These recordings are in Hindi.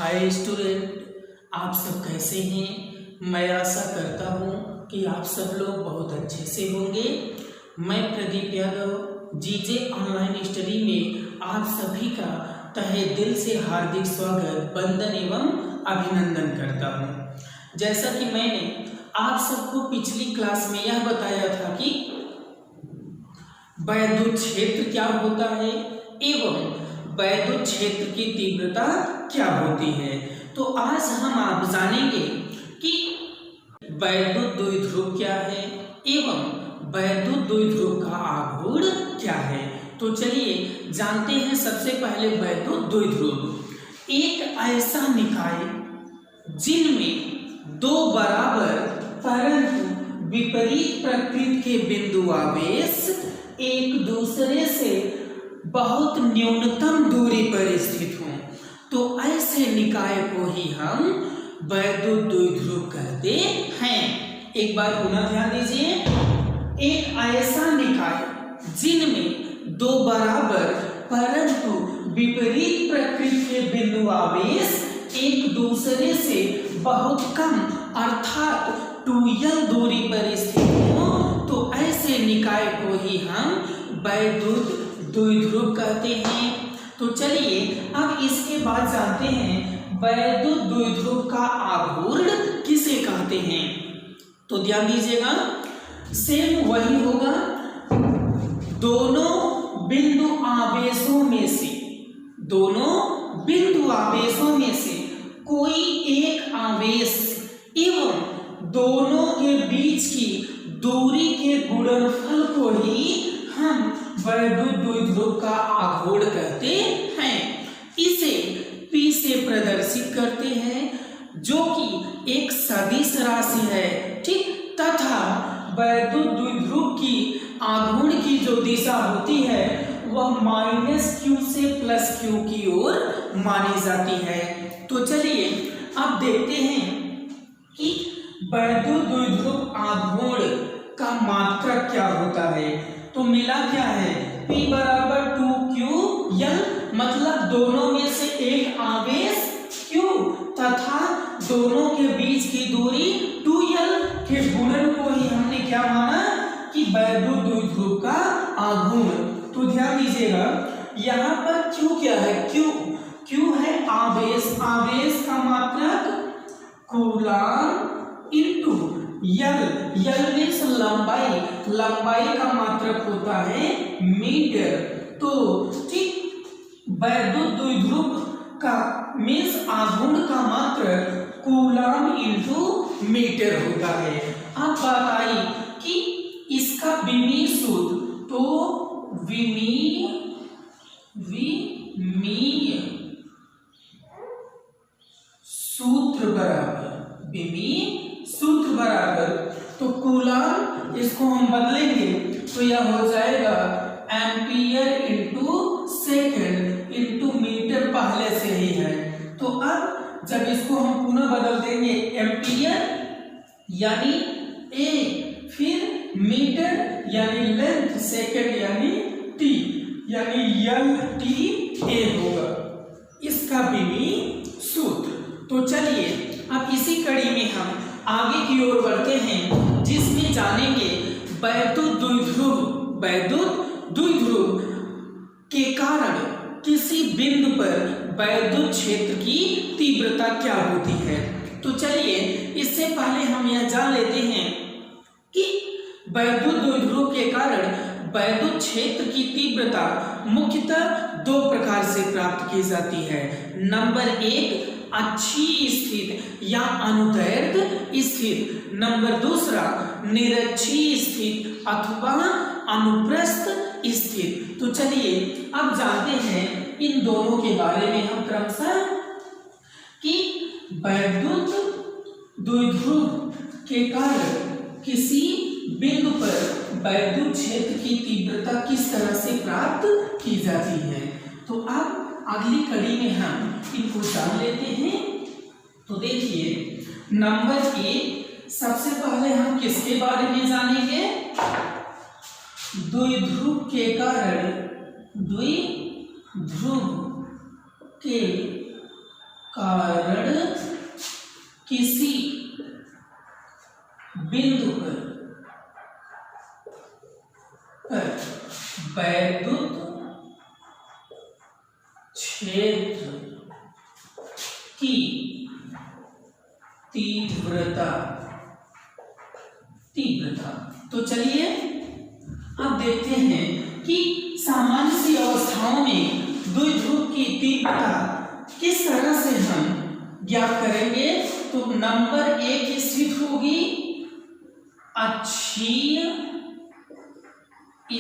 हाय स्टूडेंट, आप सब कैसे हैं। मैं आशा करता हूँ कि आप सब लोग बहुत अच्छे से होंगे। मैं प्रदीप यादव जीजे ऑनलाइन स्टडी में आप सभी का तहे दिल से हार्दिक स्वागत, वंदन एवं अभिनंदन करता हूँ। जैसा कि मैंने आप सबको पिछली क्लास में यह बताया था कि वैद्युत क्षेत्र क्या होता है एवं वैद्युत क्षेत्र की तीव्रता क्या होती है, तो आज हम आप जानेंगे कि वैद्युत द्विध्रुव क्या है एवं वैद्युत द्विध्रुव का आघूर्ण क्या है। तो चलिए जानते हैं। सबसे पहले वैद्युत द्विध्रुव एक ऐसा निकाय जिनमें दो बराबर परंतु विपरीत प्रकृति के बिंदु आवेश एक दूसरे से बहुत न्यूनतम दूरी पर स्थित हों, तो ऐसे निकाय को ही हम वैद्युत द्विध्रुव कहते हैं। एक बार पुनः ध्यान दीजिए। एक ऐसा निकाय जिनमें दो बराबर परंतु विपरीत प्रकृति के बिंदु आवेश एक दूसरे से बहुत कम अर्थात 2l दूरी पर स्थित हो, तो ऐसे निकाय को ही हम वैद्युत द्विध्रुव कहते हैं। तो चलिए अब इसके बाद जानते हैं वैद्युत द्विध्रुव का आघूर्ण किसे कहते हैं। तो ध्यान दीजिएगा, सेम वही होगा। दोनों बिंदु आवेशों में से कोई एक आवेश एवं दोनों के बीच की दूरी के गुणनफल को ही हम वैद्युत द्विध्रुव का आघूर्ण कहते हैं। इसे P से प्रदर्शित करते हैं जो कि एक सदिश राशि है, ठीक। तथा वैद्युत द्विध्रुव की आघूर्ण की जो दिशा होती है वह -q से +q की ओर मानी जाती है। तो चलिए अब देखते हैं कि वैद्युत द्विध्रुव आघूर्ण का मात्रक क्या होता है। तो मिला क्या है, P बराबर 2ql, मतलब दोनों में से एक आवेश q तथा दोनों के बीच की दूरी 2l के गुणन को ही हमने क्या माना कि वैद्युत द्विध्रुव का आघूर्ण। तो ध्यान दीजिएगा, यहाँ पर q क्या है, q है आवेश का मात्रक कूलम इंटू यल मीन्स लंबाई का मात्रक होता है मीटर। तो ठीक, वैद्युत द्विध्रुव का मीन्स आघूर्ण का मात्रक कूलम इंटू मीटर होता है। अब बात आई कि इसका विमीय सूत्र, तो विमीय सूत्र बराबर तो कूलम, इसको हम बदलेंगे तो यह हो जाएगा ampere into second into metre, पहले से ही है। तो अब जब इसको हम पुनः बदल देंगे, एम्पियर यानी ए, फिर मीटर यानी लेंथ, सेकेंड यानी टी, यानी LTA होगा इसका विमीय सूत्र। तो चलिए अब इसी कड़ी में हम आगे की ओर बढ़ते हैं, जिसमें जानेंगे वैद्युत द्विध्रुव के कारण किसी बिंदु पर वैद्युत क्षेत्र की तीव्रता क्या होती है। तो चलिए इससे पहले हम यह जान लेते हैं कि वैद्युत द्विध्रुव के कारण वैद्युत क्षेत्र की तीव्रता मुख्यतः दो प्रकार से प्राप्त की जाती है। नंबर 1, अच्छी स्थित या अनुदैर्ध्य स्थित। नंबर 2, निरक्षीय स्थित अथवा अनुप्रस्थ स्थित। तो चलिए अब जानते हैं इन दोनों के बारे में हम क्रमशः कि वैद्युत द्विध्रुव के कारण किसी बिंदु पर वैद्युत क्षेत्र की तीव्रता किस तरह से प्राप्त की जाती है। तो अब अगली कड़ी में हम इनको जान लेते हैं। तो देखिए, नंबर 1, सबसे पहले हम किसके बारे में जानेंगे, द्विध्रुव के कारण, द्विध्रुव के कारण किसी बिंदु पर वैद्युत क्षेत्र की तीव्रता। तो चलिए अब देखते हैं कि सामान्य सी अवस्थाओं में द्विध्रुव की तीव्रता किस तरह से हम ज्ञात करेंगे। तो नंबर 1 स्थित होगी अक्षीय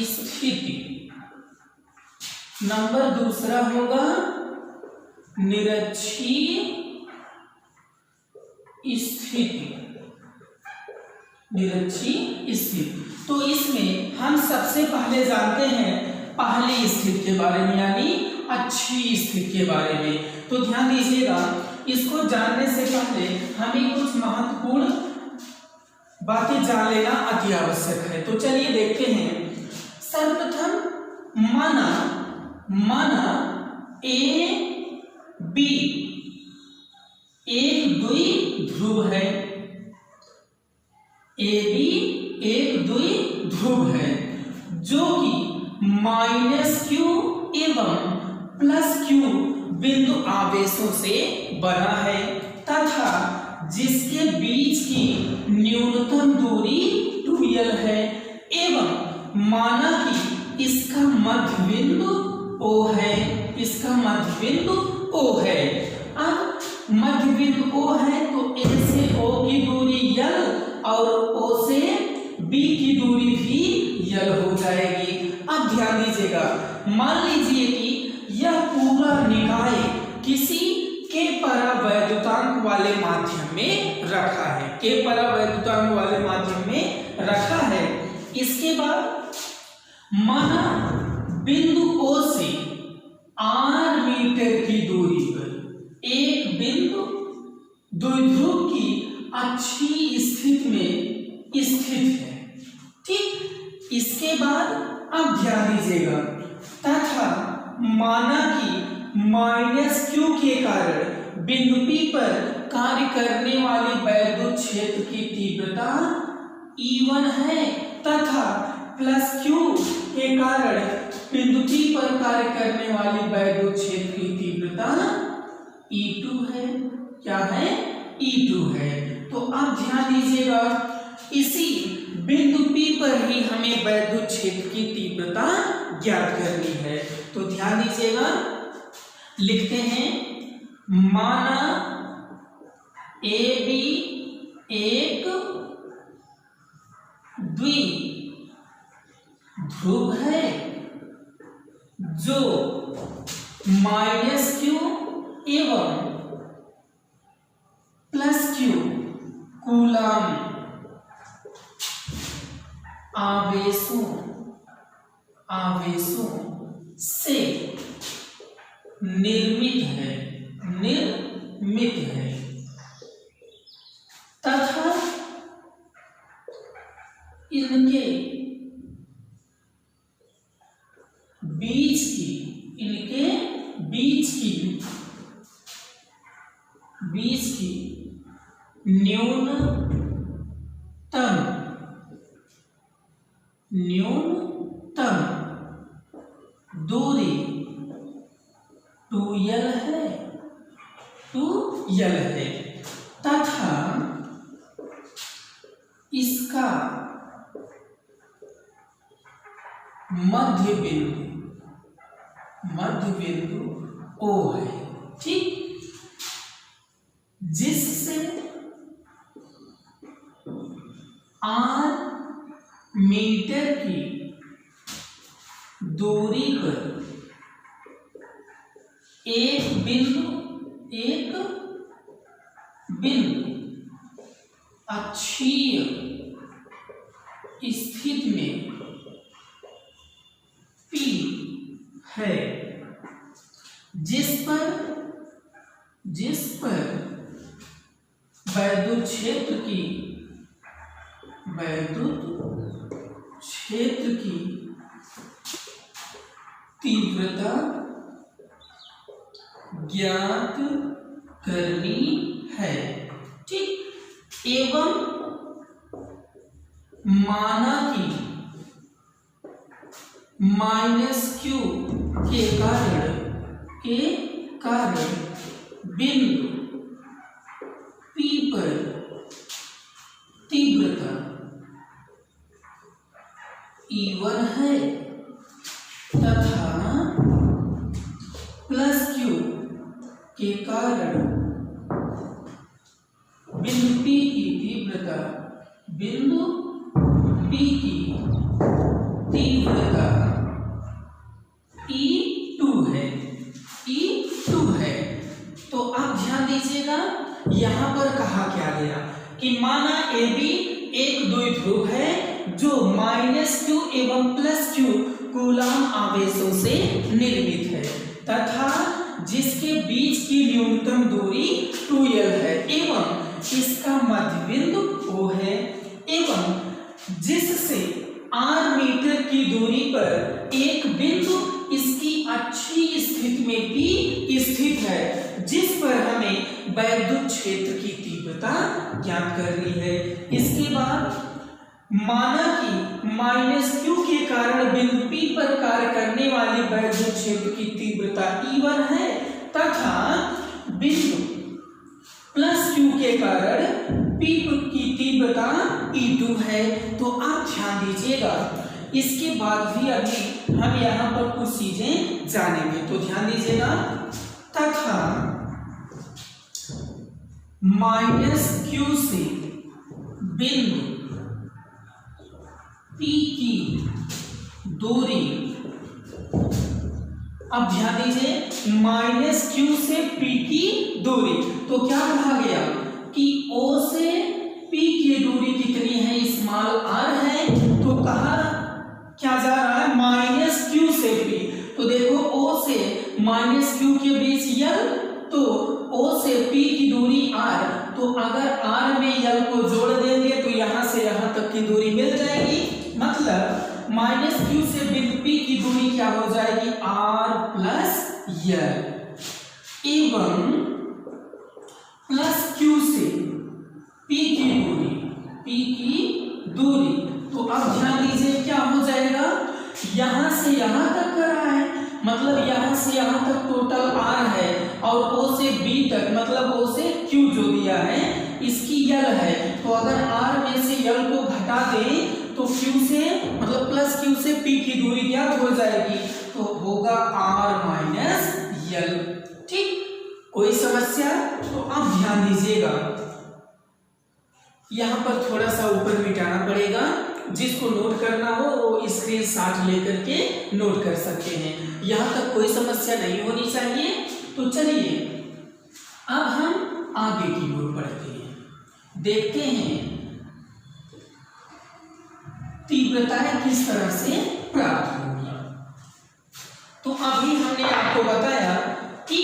स्थिति, नंबर 2 होगा निरक्षीय स्थिति। तो इसमें हम सबसे पहले जानते हैं पहली स्थिति के बारे में, यानी अक्षीय स्थिति के बारे में। तो ध्यान दीजिएगा, इसको जानने से पहले हमें कुछ महत्वपूर्ण बातें जान लेना अति आवश्यक है। तो चलिए देखते हैं। सर्वप्रथम माना ए बी एक द्विध्रुव है, ए बी एक द्विध्रुव है जो कि -q एवं +q बिंदु आवेशों से बना है तथा जिसके बीच की न्यूनतम दूरी 2l है एवं माना कि इसका मध्य बिंदु O है। अब मध्य बिंदु O है तो A से O की दूरी l और O से B की दूरी भी l हो जाएगी। अब ध्यान दीजिएगा, मान लीजिए कि यह पूरा निकाय किसी के परावैद्युतांक वाले माध्यम में रखा है। इसके बाद माना बिंदु O से r मीटर की दूरी पर एक बिंदु द्विध्रुव की अक्षीय स्थिति में स्थित है। ठीक, इसके बाद अब ध्यान दीजिएगा, तथा माना कि -q के कारण बिंदु P पर कार्य करने वाली वैद्युत क्षेत्र की तीव्रता E1 है तथा +q के कारण बिंदु P पर कार्य करने वाली वैद्युत क्षेत्र की तीव्रता E2 है। क्या है? E2 है। तो अब ध्यान दीजिएगा, इसी बिंदु P पर ही हमें वैद्युत क्षेत्र की तीव्रता ज्ञात करनी है। तो ध्यान दीजिएगा, लिखते हैं माना AB एक द्विध्रुव है जो -q एवं +q कूलम आवेशों से निर्मित है तथा इनके बीच की न्यूनतम दूरी 2l है तथा इसका मध्य बिंदु O है। ठीक, जिससे r मीटर की दूरी पर एक बिंदु अक्षीय स्थिति में P है, जिस पर वैद्युत क्षेत्र की तीव्रता ज्ञात करनी है। ठीक, एवं माना कि -q के कारण बिंदु P पर तीव्रता E1 है तथा +q के कारण बिंदु P की तीव्रता E2 है। तो आप ध्यान दीजिएगा, यहां पर कहा क्या गया कि माना AB एक द्विध्रुव है जो -q एवं +q कूलाम आवेशों से निर्मित है तथा जिसके बीच की न्यूनतम दूरी 2l है एवं इसका मध्य बिंदु O है एवं जिससे r मीटर की दूरी पर एक बिंदु इसकी अच्छी स्थिति में P स्थित है जिस पर हमें वैद्युत क्षेत्र की तीव्रता ज्ञात करनी है। इसके बाद माना कि -q के कारण बिंदु P पर कार्य करने वाली वैद्युत क्षेत्र की तीव्रता E1 है तथा बिंदु +q के कारण P की तीव्रता E2 है। तो आप ध्यान दीजिएगा, इसके बाद भी अभी हम यहाँ पर कुछ चीजें जानेंगे, तो ध्यान दीजिएगा। तथा -q से बिंदु P की दूरी, अब ध्यान दीजिए, -q से P की दूरी, तो क्या कहा गया कि O से P की दूरी कितनी है, स्मॉल r है, तो कहा क्या जा रहा है -q से P, तो देखो O से -q के बीच l, तो O से P की दूरी r, तो अगर r में l को जोड़ देंगे तो यहां से यहां तक की दूरी मिल जाएगी, मतलब -q से बिंदु P की दूरी क्या हो जाएगी r + l एवं +q से P की दूरी, तो अब ध्यान दीजिए क्या हो जाएगा, यहां से यहां तक का रहा है, मतलब यहां से यहां तक टोटल r है और O से B तक, मतलब O से Q जो दिया है इसकी l है, तो अगर r में से l को घटा दें तो Q से मतलब +q से P की दूरी ज्ञात हो जाएगी, तो होगा r - l। ठीक, कोई समस्या? तो अब ध्यान दीजिएगा, यहां पर थोड़ा सा ऊपर मिटाना पड़ेगा, जिसको नोट करना हो वो स्क्रीनशॉट लेकर के नोट कर सकते हैं, यहां तक कोई समस्या नहीं होनी चाहिए। तो चलिए अब हम आगे की ओर बढ़ते हैं, देखते हैं तीव्रताएं किस तरह से प्राप्त होंगी। तो अभी हमने आपको बताया कि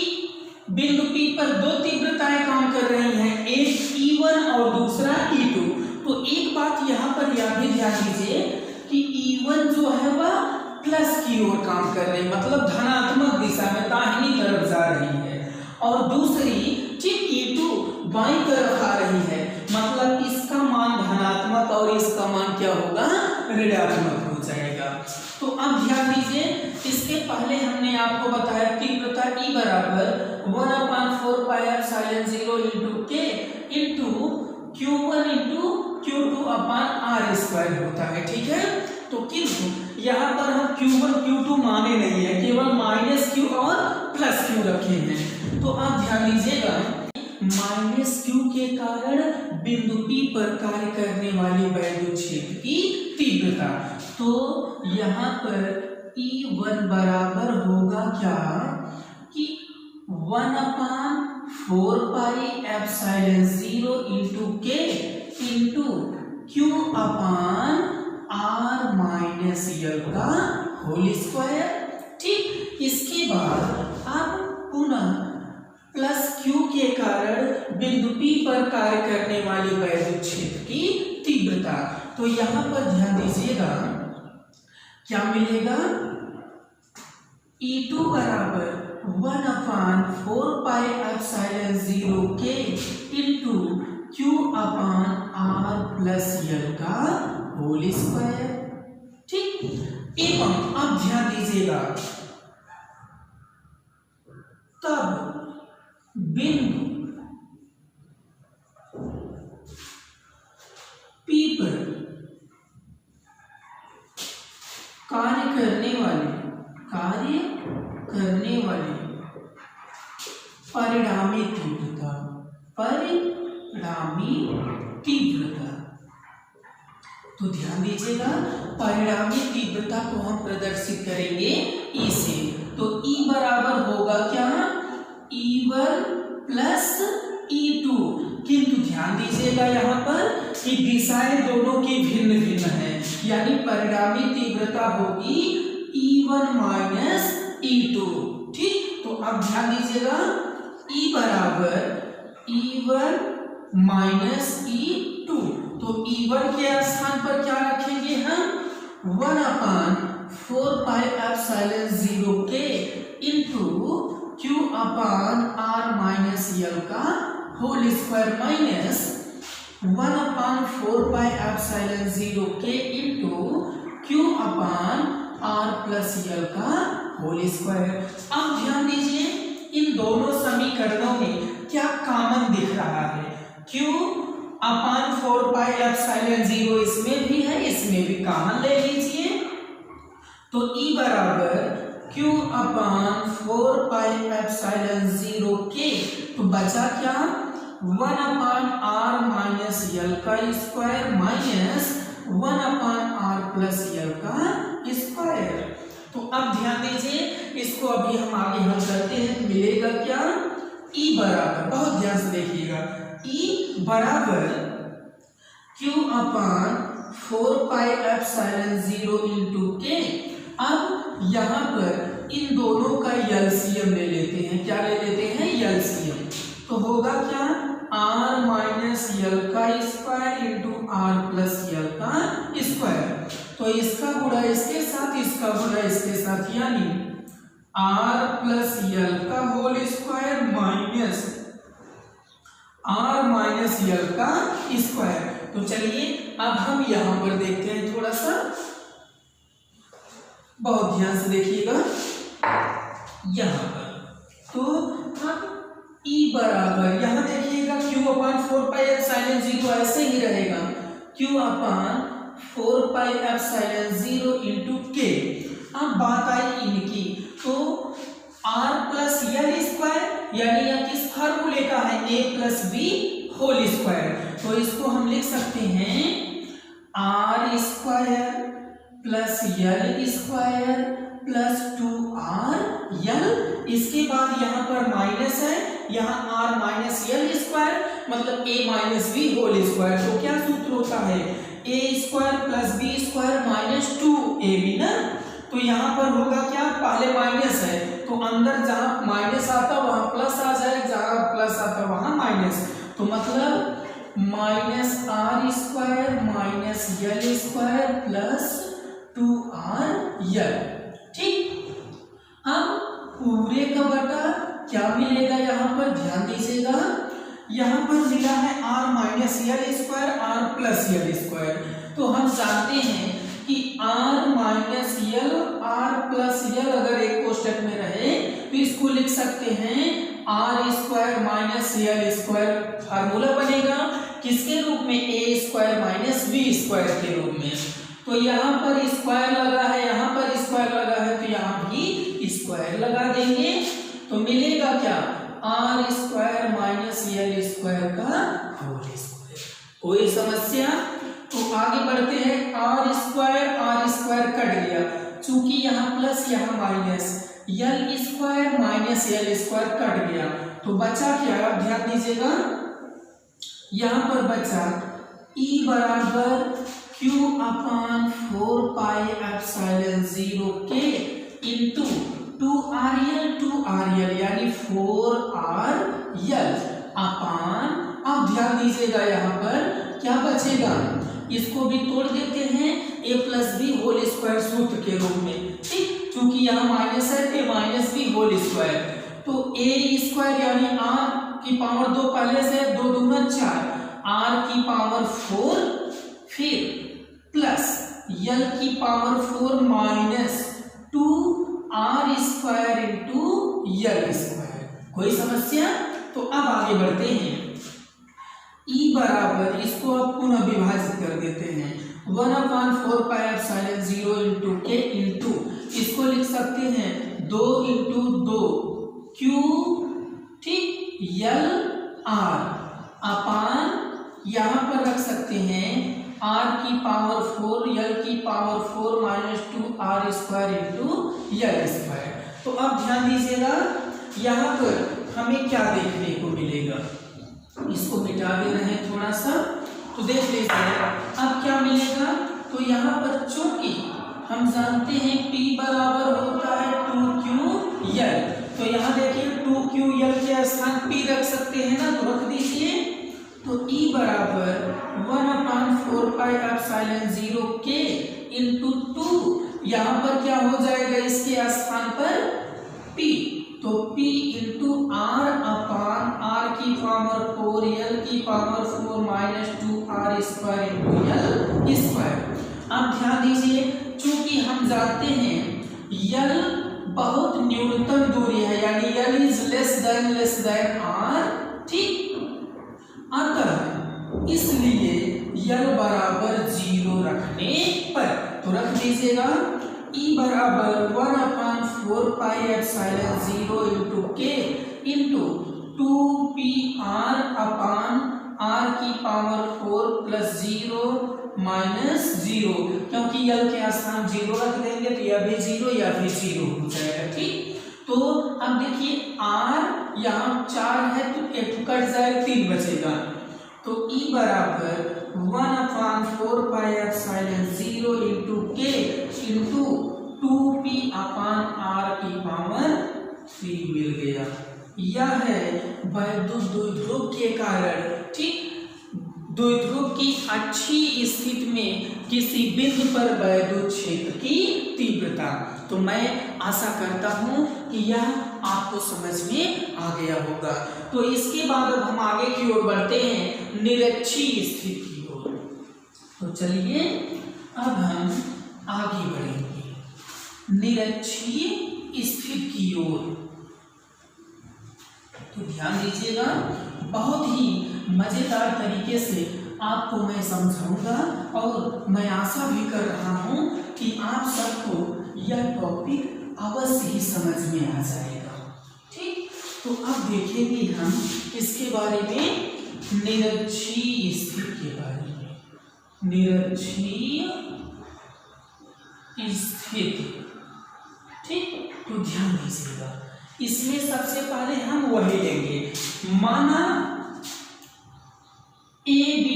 बिंदु P पर दो तीव्रताएं काम कर रही हैं, एक E1 और दूसरा E2। तो एक बात यहाँ पर यह भी ध्यान दीजिए कि E1 जो है वह प्लस की ओर काम कर रही है, मतलब धनात्मक दिशा में दाहिनी तरफ जा रही है, और दूसरी ठीक E2 बाईं तरफ आ रही है, मतलब इसका मान धनात्मक और इसका मान क्या होगा, ऋणात्मक हो जाएगा। तो अब ध्यान दीजिए, इसके पहले हमने आपको बताया तीव्रता E बराबर 1/4πε0 × k × q1 × q2/r² होता है, ठीक है। तो किंतु यहाँ पर हम q1 q2 माने नहीं है, केवल -q और +q रखे हैं। तो आप ध्यान दीजिएगा, -q के कारण बिंदु P पर कार्य करने वाली वैद्युत क्षेत्र की तीव्रता, तो यहाँ पर E1 बराबर होगा क्या कि 1/4πε0 × k × q/r - l²। ठीक, इसके बाद अब पुनः +q के कारण बिंदु P पर कार्य करने वाली वैद्युत क्षेत्र की तीव्रता, तो यहां पर ध्यान दीजिएगा क्या मिलेगा, E2 बराबर 1/4πε0 अपॉन आर प्लस यल का होल स्क्वायर। ठीक, एवं अब ध्यान दीजिएगा, तब बिंदु P पर कार्य करने वाले परिणामी तीव्रता, तो ध्यान दीजिएगा, परिणामी तीव्रता को हम प्रदर्शित करेंगे E से। तो E बराबर होगा क्या, E1 प्लस E2। किंतु ध्यान दीजिएगा यहाँ पर कि दिशाएं दोनों की भिन्न भिन्न है, यानी परिणामी तीव्रता होगी E1 माइनस E2। ठीक, तो अब ध्यान दीजिएगा, E बराबर E1 माइनस E2, तो E1 के स्थान पर क्या रखेंगे हम, 1/4 पाई एप्सिलॉन 0 के into Q upon R minus L का whole square minus 1/4 pi epsilon 0 के into Q upon R plus L का होल स्क्वायर। अब ध्यान दीजिए, इन दोनों समीकरणों में क्या कॉमन दिख रहा है, Q अपान 4 पाई एप्सिलॉन 0 इसमें भी है, इसमें भी कॉमन ले लीजिए। तो E बराबर Q अपान 4 पाई एप्सिलॉन 0 के, तो बचा क्या, 1/r माइनस L का square minus 1/r plus L का स्क्वायर। तो अब ध्यान दीजिए, इसको अभी हम आगे हल करते हैं, तो मिलेगा क्या, E बराबर, बहुत ध्यान से देखिएगा, E बराबर Q upon 4 pi epsilon 0 into के। अब यहाँ पर इन दोनों का एलसीएम ले लेते हैं, क्या ले लेते हैं, एलसीएम। तो होगा क्या, r माइनस L का square into R plus L का स्क्वायर। तो इसका गुणा इसके साथ, इसका गुणा इसके साथ, यानी r प्लस L का whole square minus r minus L का स्क्वायर। तो चलिए अब हम यहां पर देखते हैं, थोड़ा सा बहुत ध्यान से देखिएगा यहां पर। तो अब E बराबर, यहां देखिएगा Q अपान 4 पाई एप्सिलॉन 0 ऐसे ही रहेगा, Q upon 4 pi epsilon 0 into के। अब बात आई इनकी, तो R प्लस L स्क्वायर, यानी यह किस फार्मूले का है, A plus B whole square. तो इसको हम लिख सकते हैं R square plus L square plus 2RL। इसके बाद यहाँ पर माइनस है, यहाँ R माइनस L स्क्वायर मतलब A minus B whole square. तो क्या सूत्र होता है, A square plus B square minus 2AB ना। तो यहाँ पर होगा क्या, पहले माइनस है तो अंदर जहाँ माइनस आता वहां प्लस आ जाए, जहाँ प्लस आता वहां माइनस। तो मतलब minus R square minus L square plus 2RL। ठीक, अब पूरे का बटा क्या मिलेगा, यहाँ पर ध्यान दीजिएगा, यहाँ पर मिला है R minus L square R plus L square. तो हम जानते हैं कि R minus L R plus L अगर एक कोष्टक में रहे तो इसको लिख सकते हैं R square minus L square. Formula बनेगा किसके रूप में, A square minus B square के रूप में। तो यहाँ पर स्क्वायर लगा है, यहाँ पर स्क्वायर लगा है, तो यहाँ भी स्क्वायर लगा देंगे। तो मिलेगा क्या, R square minus L square का होल स्क्वायर। कोई समस्या, तो आगे बढ़ते हैं। R स्क्वायर कट गया, चूंकि यहाँ प्लस यहाँ minus, L square minus L square cut गया, तो बचा क्या, अब ध्यान दीजिएगा, यहाँ पर बचा E बराबर Q अपान 4 पाई एप्सिलॉन 0 के इंटू 2RL यानी 4RL अपान, अब ध्यान दीजिएगा यहाँ पर क्या बचेगा, इसको भी तोड़ देते हैं A plus B whole square सूत्र के रूप में। ठीक, चूंकि यहाँ माइनस है तो माइनस बी होल स्क्वायर। तो A स्क्वायर यानी R की पावर 2 पहले से 2 दूना 4, r की पावर 4 फिर प्लस l की power 4 minus 2r square into l square. कोई समस्या? तो अब आगे बढ़ते हैं। E बराबर, इसको आप पुनः विभाजित कर देते हैं, 1/4 पाई एप्सिलॉन 0 इंटू के इंटू, इसको लिख सकते हैं 2 इंटू 2 Q, ठीक, L R अपान यहाँ पर रख सकते हैं r की पावर 4 l की power 4 minus 2r square into l square. तो अब ध्यान दीजिएगा, यहाँ पर हमें क्या देखने को मिलेगा, इसको मिटा दे रहे हैं थोड़ा सा, तो देख लीजिए अब क्या मिलेगा। तो यहाँ पर चूंकि हम जानते हैं P बराबर होता है 2QL, तो यहाँ देखिए 2QL के स्थान P रख सकते हैं ना, तो रख दीजिए। तो E बराबर 1/4 पाई एप्सिलॉन 0 के इंटू 2, यहाँ पर क्या हो जाएगा इसके स्थान पर P, तो P इंटू R अपान R की पावर 4 L की power 4 minus 2R square into L square. अब ध्यान दीजिए, चूंकि हम जानते हैं L बहुत न्यूनतम दूरी है, यानी L is less than R, ठीक, अतः इसलिए L बराबर 0 रखने पर, तो रख दीजिएगा E बराबर 1/4 पाई एप्सिलॉन 0 इंटू के इंटू 2PR अपान R की पावर 4 प्लस 0 माइनस 0, क्योंकि L के स्थान 0 रख देंगे तो यह भी 0 या फिर 0 हो जाएगा, ठीक। तो अब देखिए R यहाँ 4 है तो 1 कट जाएगा, 3 बचेगा, तो E बराबर 1/4 पाई एप्सिलॉन 0 इंटू के इंटू 2P अपान R की पावर 3 मिल गया। यह है वैद्युत द्विध्रुव के कारण, ठीक, द्विध्रुव की अच्छी स्थिति में किसी बिंदु पर वैद्युत क्षेत्र की तीव्रता। तो मैं आशा करता हूं कि यह आपको समझ में आ गया होगा। तो इसके बाद अब हम आगे की ओर बढ़ते हैं, निरक्षीय स्थिति की ओर। तो चलिए अब हम आगे बढ़ेंगे निरक्षीय स्थिति की ओर। तो ध्यान दीजिएगा, बहुत ही मजेदार तरीके से आपको मैं समझाऊंगा और मैं आशा भी कर रहा हूं कि आप सबको यह टॉपिक अवश्य ही समझ में आ जाएगा, ठीक। तो अब देखेंगे हम इसके बारे में, निरक्षीय स्थिति के बारे में, निरक्षीय स्थिति, ठीक। तो ध्यान दीजिएगा, इसमें सबसे पहले हम वही लेंगे, माना AB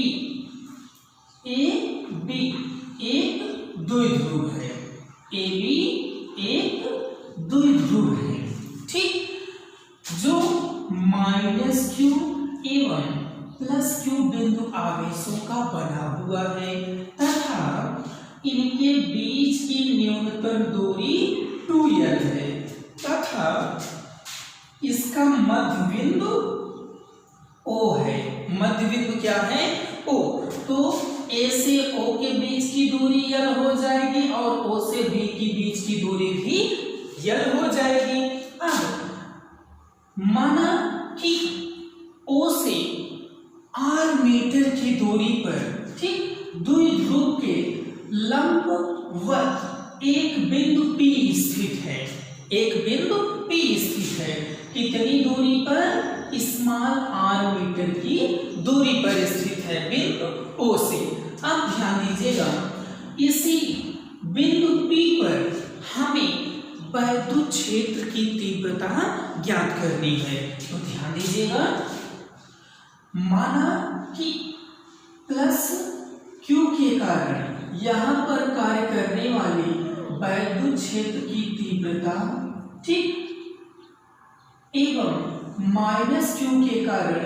एक द्विध्रुव है, AB एक द्विध्रुव है, ठीक, जो -Q एवं +Q बिंदु आवेशों का बना हुआ है तथा इनके बीच की न्यूनतम दूरी 2L है तथा इसका मध्य बिंदु O है। मध्य बिंदु क्या है? O। तो A से O के बीच की दूरी L हो जाएगी और O से B के बीच की दूरी भी L हो जाएगी। अब माना कि O से R मीटर की दूरी पर, ठीक, द्विध्रुव के लंबवत एक बिंदु P स्थित है, एक बिंदु P स्थित है। कितनी दूरी पर? स्मॉल r मीटर की दूरी पर स्थित है बिंदु O से। अब ध्यान दीजिएगा, इसी बिंदु P पर हमें वैद्युत क्षेत्र की तीव्रता ज्ञात करनी है। तो ध्यान दीजिएगा, माना कि +Q के कारण यहाँ पर कार्य करने वाली वैद्युत क्षेत्र की तीव्रता, ठीक, एवं -Q के कारण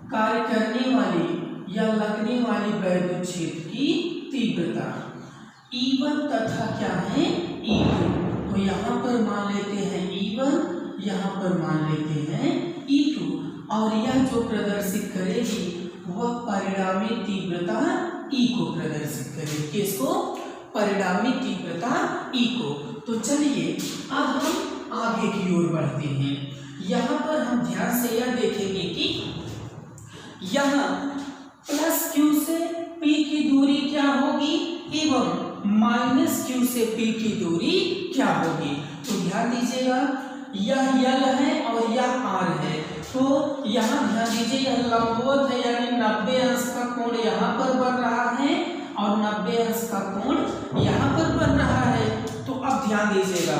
कार्य करने वाली या लगने वाली वैद्युत क्षेत्र की तीव्रता E1 तथा क्या है E2। तो यहाँ पर मान लेते हैं E1, यहाँ पर मान लेते हैं E2, और यह जो प्रदर्शित करेगी वह परिणामी तीव्रता E को प्रदर्शित करेगी। किसको? परिणामी तीव्रता E को। तो चलिए अब हम आगे की ओर बढ़ते हैं। यहाँ पर हम ध्यान से यह देखेंगे कि यहाँ प्लस Q से P की दूरी क्या होगी एवं माइनस Q से P की दूरी क्या होगी। तो ध्यान दीजिएगा, यह L है और यह R है। तो यहाँ ध्यान दीजिए, यह लंबवत है यानी 90 अंश का कोण यहाँ पर बन रहा है और 90 अंश का कोण यहाँ पर बन रहा है। तो अब ध्यान दीजिएगा,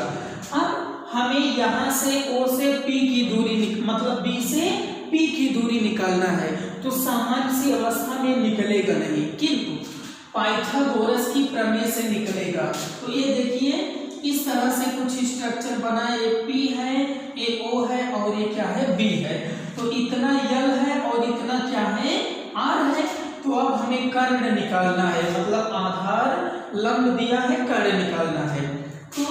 अब हमें यहाँ से O से P की दूरी मतलब B से P की दूरी निकालना है। तो सामान्य सी अवस्था में निकलेगा नहीं, किंतु पाइथागोरस की प्रमेय से निकलेगा। तो ये देखिए इस तरह से कुछ स्ट्रक्चर बना, ये P है, ये O है और ये क्या है, B है। तो इतना L है और इतना क्या है, R है। तो अब हमें कर्ण निकालना है, मतलब आधार लंब दिया है, कर्ण निकालना है। तो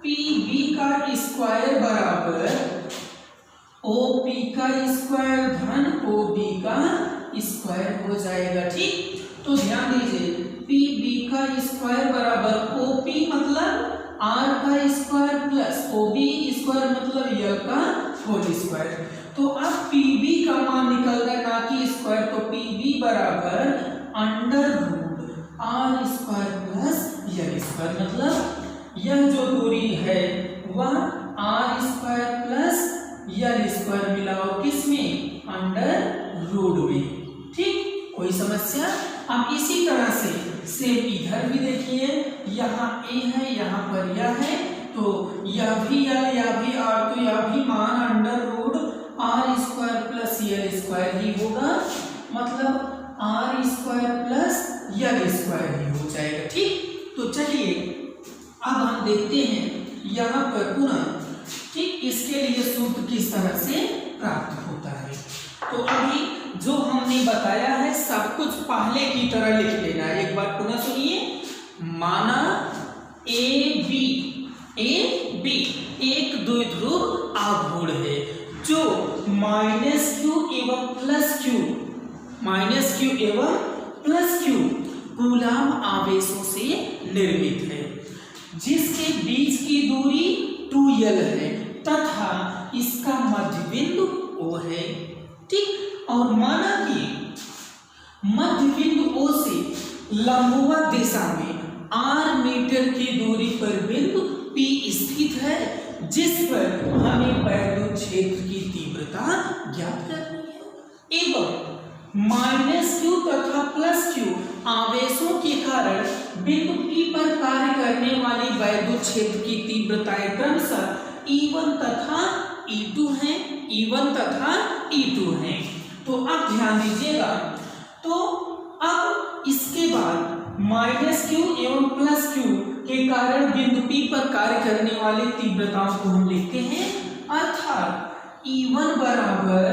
PB का स्क्वायर बराबर OP का स्क्वायर धन OB का स्क्वायर हो जाएगा। ठीक, तो ध्यान दीजिए, PB का स्क्वायर बराबर OP मतलब R का स्क्वायर प्लस OB स्क्वायर मतलब L का होल स्क्वायर। तो अब PB का मान निकल रहा है, ना कि स्क्वायर। तो PB बराबर under root R square plus L square, मतलब यह जो दूरी है वह R square plus L square मिलाओ किसमें, अंडर रूट में। ठीक, कोई समस्या। अब इसी तरह से सेम इधर भी देखिए, यहाँ A है, यहाँ पर यह है, तो यह भी L, यह भी R, तो यह भी मान under root R square plus L square ही होगा, मतलब R square plus L square ही हो जाएगा। ठीक, तो चलिए अब हम देखते हैं यहाँ पर पुनः, ठीक, इसके लिए सूत्र किस तरह से प्राप्त होता है। तो अभी जो हमने बताया है सब कुछ पहले की तरह लिख लेना है। एक बार पुनः सुनिए, माना AB एक द्विध्रुव आघूर्ण है जो -Q एवं +Q कूलाम आवेशों से निर्मित है, जिसके बीच की दूरी 2L है तथा इसका मध्य बिंदु O है। ठीक, और माना कि मध्य बिंदु O से लंबवत दिशा में R मीटर की दूरी पर बिंदु P स्थित है, जिस पर हमें वैद्युत क्षेत्र की तीव्रता ज्ञात करनी है एवं -Q तथा +Q आवेशों के कारण बिंदु P पर कार्य करने वाली वैद्युत क्षेत्र की तीव्रताएं क्रमशः E1 तथा E2 हैं। तो अब ध्यान दीजिएगा, तो अब इसके बाद -Q एवं +Q के कारण बिंदु P पर कार्य करने वाली तीव्रताओं को हम लिखते हैं, अर्थात E1 बराबर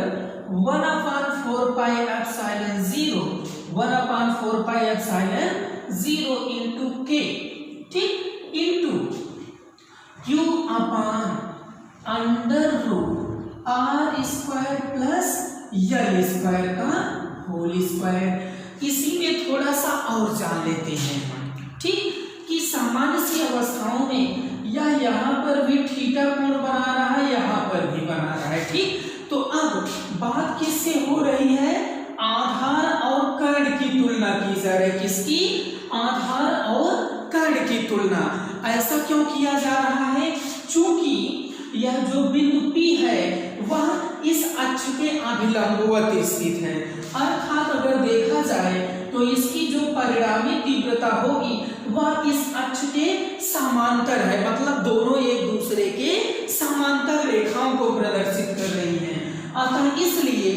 1/4 पाई एप्सिलॉन 0 इंटू K, ठीक, into Q upon under root R square plus L square का होल स्क्वायर। इसी में थोड़ा सा और जान लेते हैं हम, ठीक, कि सामान्य सी अवस्थाओं में यह यहाँ पर भी थीटा कोण बना रहा है, यहाँ पर भी बना रहा है। ठीक, तो अब बात किससे हो रही है, आधार और कर्ण की तुलना की जा रही है। किसकी, आधार और कर्ण की तुलना। ऐसा क्यों किया जा रहा है, चूंकि यह जो बिंदु P है वह इस अक्ष के अभिलंबवत स्थित है, अर्थात अगर देखा जाए तो इसकी जो परिणामी तीव्रता होगी वह इस अक्ष के समांतर है, मतलब दोनों एक दूसरे के समांतर रेखाओं को प्रदर्शित कर रही हैं। अतः इसलिए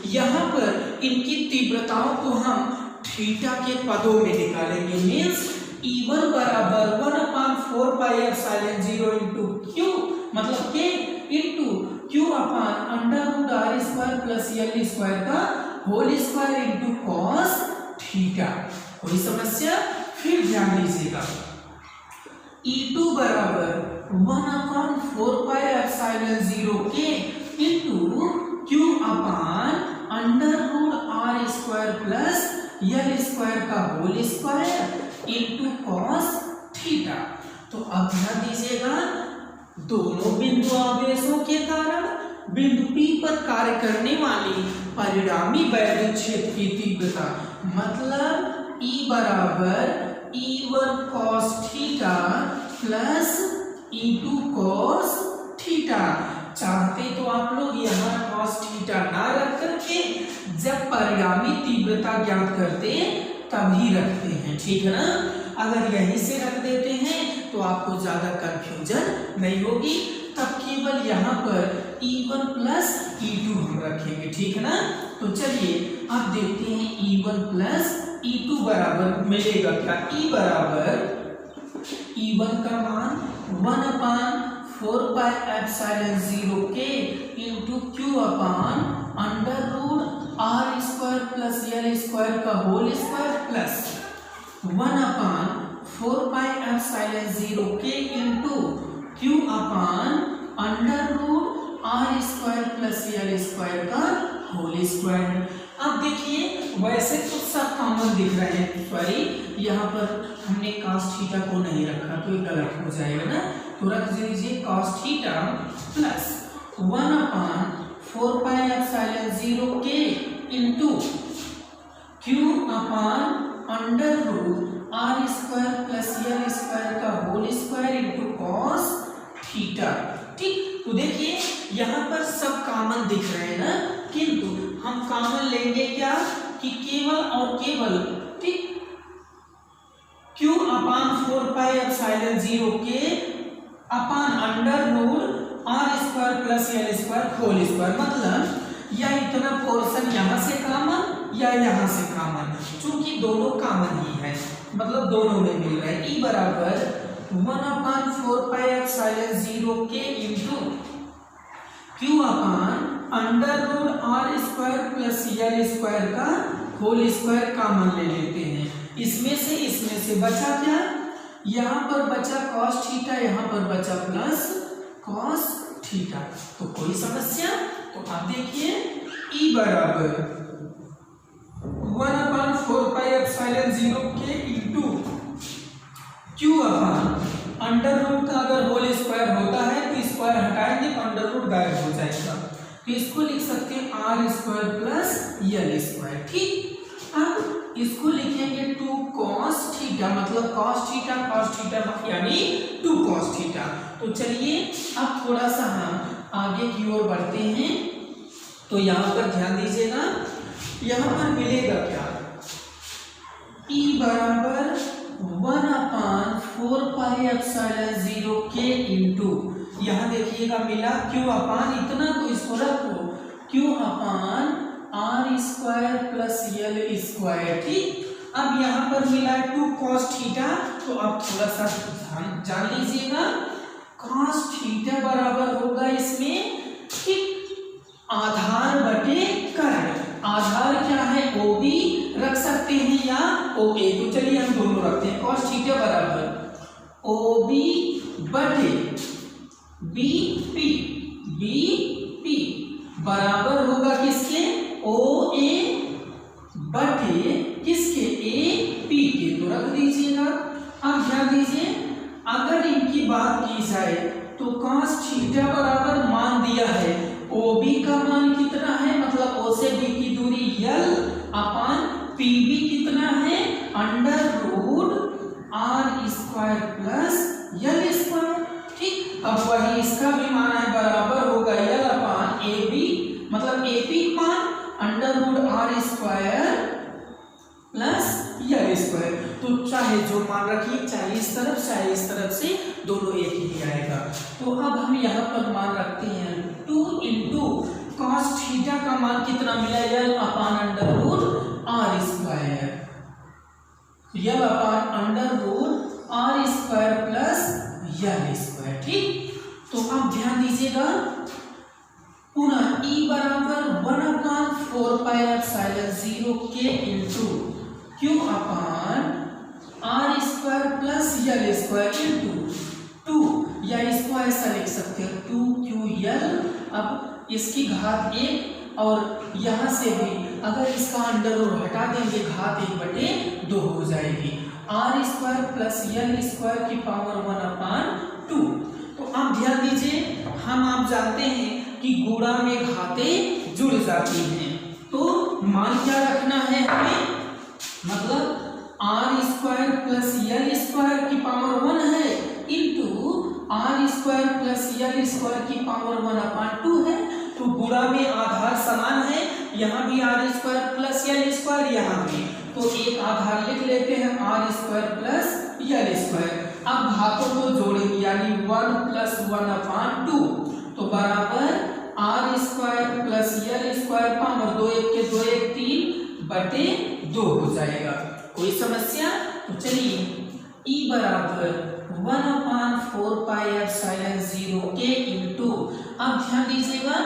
यहाँ पर इनकी तीव्रताओं को हम थीटा के पदों में निकालेंगे। मीन्स E1 बराबर 1/4 पाई एप्सिलॉन 0 इंटू Q मतलब K into Q upon under root R square plus L square का whole square into cos theta. कोई समस्या, फिर ध्यान दीजिएगा, E2 बराबर 1/4 pi epsilon 0 K into Q upon under root R square L square का whole square into cos theta. तो अब ध्यान दीजिएगा, दोनों बिंदु आवेशों के कारण बिंदु P पर कार्य करने वाली परिणामी वैद्युत क्षेत्र की तीव्रता, मतलब E बराबर E1 cos theta plus E2 cos theta. चाहते तो आप लोग यहाँ cos थीटा ना रख करके जब परिणामी तीव्रता ज्ञात करते तभी रखते हैं, ठीक है ना। अगर यहीं से रख देते हैं तो आपको ज्यादा कंफ्यूजन नहीं होगी, तब केवल यहाँ पर E1 प्लस E2 हम रखेंगे, ठीक है ना। तो चलिए आप देखते हैं E1 प्लस E2 बराबर मिलेगा क्या। E बराबर E1 का मान 1/4 pi epsilon 0 K into Q upon under root R square plus L square का whole square plus 1/4 pi epsilon 0 K into Q upon under root R square plus L square का होल स्क्वायर। अब देखिए वैसे तो सब कॉमन दिख रहे हैं, सॉरी यहाँ पर हमने cos थीटा को नहीं रखा तो ये गलत हो जाएगा ना। तो रख दीजिए cos theta plus 1/4 pi epsilon 0 K into Q upon under root R square plus L square का whole square into cos theta. ठीक, तो देखिए यहाँ पर सब कॉमन दिख रहे हैं ना, किंतु हम कॉमन लेंगे क्या कि केवल और केवल, ठीक, Q upon 4 pi epsilon 0 K upon under root R square plus L square whole square, मतलब या इतना पोर्शन यहाँ से कॉमन या यहाँ से कॉमन, चूंकि दोनों कॉमन ही है मतलब दोनों में मिल रहा है। E बराबर 1/4 pi epsilon 0 K into Q upon under root R square plus L square का होल स्क्वायर कॉमन ले लेते हैं। इसमें से बचा क्या, यहाँ पर बचा cos थीटा, यहाँ पर बचा प्लस cos थीटा। तो कोई समस्या, तो आप देखिए E बराबर 1/4 pi epsilon 0 K into Q upon under root का अगर होल स्क्वायर होता है तो स्क्वायर हटाएंगे तो अंडर रूट गायब हो जाएगा, तो इसको लिख सकते हैं R square plus L square. ठीक, अब इसको लिखेंगे 2 cos थीटा, मतलब cos थीटा यानी 2 cos थीटा। तो चलिए अब थोड़ा सा हम आगे की ओर बढ़ते हैं। तो यहाँ पर ध्यान दीजिएगा, यहाँ पर मिलेगा क्या, E बराबर 1/4 पाई एप्सिलॉन 0 K इंटू, यहाँ देखिएगा मिला Q अपान इतना, तो इसको रखो Q upon R square plus L square. ठीक, अब यहाँ पर मिला 2 cos थीटा, तो अब थोड़ा सा जान लीजिएगा, cos थीटा बराबर होगा इसमें, ठीक, आधार बटे कर्ण। आधार क्या है, OB रख सकते हैं या OA, तो चलिए हम दोनों रखते हैं। cos थीटा बराबर OB बटे BP बराबर होगा किसके, OA बटे किसके, AP के, तो रख दीजिएगा। अब ध्यान दीजिए, अगर इनकी बात की जाए तो cos थीटा बराबर मान दिया है, OB का मान कितना है, मतलब O से B की दूरी L अपान PB कितना है, under root R square plus L square. ठीक, अब वही इसका भी मान है, बराबर होगा L अपान AB, मतलब AP मान under root R square plus L square. तो चाहे जो मान रखिए, चाहे इस तरफ चाहे इस तरफ से, दोनों एक ही आएगा। तो अब हम यहाँ पर मान रखते हैं 2 इंटू cos थीटा का मान कितना मिला, L upon under root R square, L upon under root R square plus L square. ठीक, तो अब ध्यान दीजिएगा, पुनः E बराबर 1/4 pi epsilon 0 K into Q upon R square plus L square into 2, या इसको ऐसा लिख सकते हैं 2QL। अब इसकी घात 1 और यहाँ से भी अगर इसका अंडर रूट हटा देंगे घात 1/2 हो जाएगी। R square plus L square की पावर 1/2। तो आप ध्यान दीजिए, आप जानते हैं कि गुणा में घातें जुड़ जाती हैं, तो मान क्या रखना है हमें, मतलब R square plus L square की पावर 1 है into R square plus L square की पावर 1/2 है। तो गुणा में आधार समान है, यहाँ भी R square plus L square, यहाँ भी, तो एक आधार लिख लेते हैं R square plus L square. अब घातों को जोड़ेंगे यानी 1 प्लस 1/2, तो बराबर R square plus L square power 2 1 के 2 1 3/2 हो जाएगा। कोई समस्या? तो चलिए E बराबर 1/4 पाई एप्सिलॉन 0 के इंटू, अब ध्यान दीजिएगा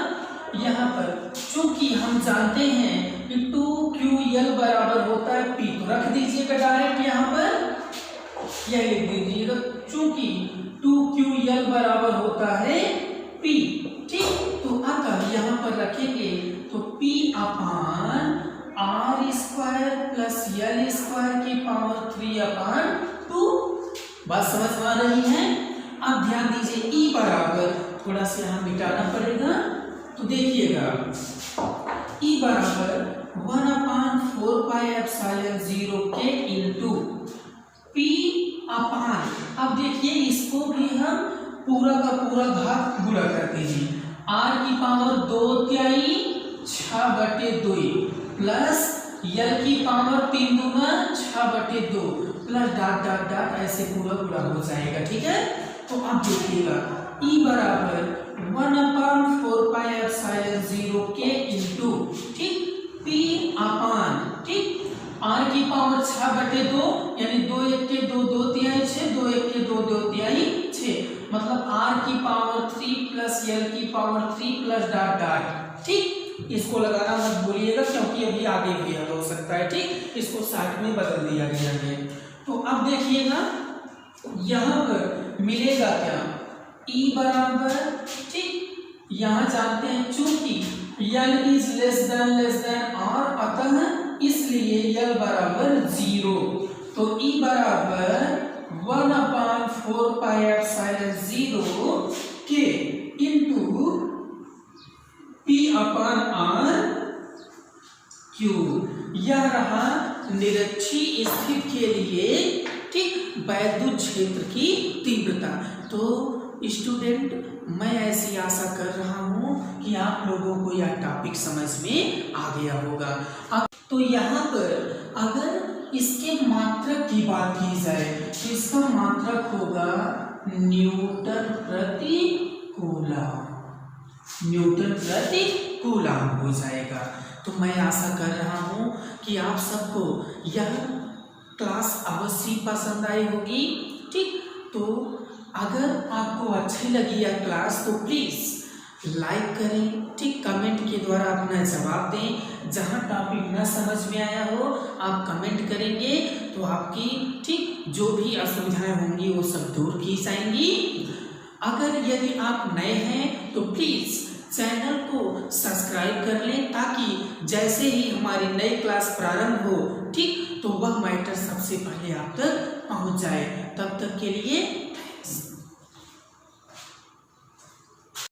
यहाँ पर चूंकि हम जानते हैं कि 2QL बराबर होता है P, तो रख दीजिएगा डायरेक्ट यहाँ पर, यह लिख दीजिएगा चूंकि 2QL बराबर होता है P, ठीक। तो अगर यहाँ पर रखेंगे तो P upon R square plus L square की पावर 3/2। बात समझ में आ रही है? अब ध्यान दीजिए E बराबर, थोड़ा सा यहाँ मिटाना पड़ेगा, तो देखिएगा E बराबर 1/4 पाई एप्सिलॉन 0 के इंटू P अपान, अब देखिए इसको भी हम पूरा का पूरा घात गुणा करते हैं, r की पावर 2/3 6/2 प्लस l की पावर 3 दूना 6/2 प्लस डॉट डॉट डॉट ऐसे पूरा पूरा हो जाएगा, ठीक है। तो अब देखिएगा E बराबर 1/4 पाई एप्सिलॉन 0 के इंटू, ठीक, P अपान, ठीक, r की पावर 6/2 यानी 2 1 के 2 2 तिहाई 6, 2 1 के 2 2 तिहाई 6, मतलब r की पावर 3 प्लस l की पावर 3 प्लस डॉट डॉट, ठीक। इसको लगाना मत भूलिएगा क्योंकि अभी आगे भी हो सकता है, ठीक, इसको 60 में बदल दिया गया है। तो अब देखिएगा यहाँ पर मिलेगा क्या, E बराबर, ठीक, यहाँ जानते हैं चूंकि L is less than R, अतः इसलिए L बराबर 0, तो E बराबर 1/4 पाई एप्सिलॉन 0 के इंटू P अपान R क्यूब। यह रहा निरक्षीय स्थिति के लिए, ठीक, वैद्युत क्षेत्र की तीव्रता। तो स्टूडेंट, मैं ऐसी आशा कर रहा हूं कि आप लोगों को यह टॉपिक समझ में आ गया होगा। अब तो यहाँ पर अगर इसके मात्रक की बात की जाए तो इसका मात्रक होगा न्यूटन प्रति कूलम, न्यूटन प्रति कूलम हो जाएगा। तो मैं आशा कर रहा हूं कि आप सबको यह क्लास अवश्य पसंद आई होगी, ठीक। तो अगर आपको अच्छी लगी यह क्लास तो प्लीज़ लाइक करें, ठीक, कमेंट के द्वारा अपना जवाब दें। जहां टॉपिक न समझ में आया हो आप कमेंट करेंगे तो आपकी, ठीक, जो भी असुविधाएं होंगी वो सब दूर की जाएंगी। अगर यदि आप नए हैं तो प्लीज़ चैनल को सब्सक्राइब कर लें ताकि जैसे ही हमारी नई क्लास प्रारंभ हो, ठीक, तो वह मैटर सबसे पहले आप तक पहुंच जाए। तब तक के लिए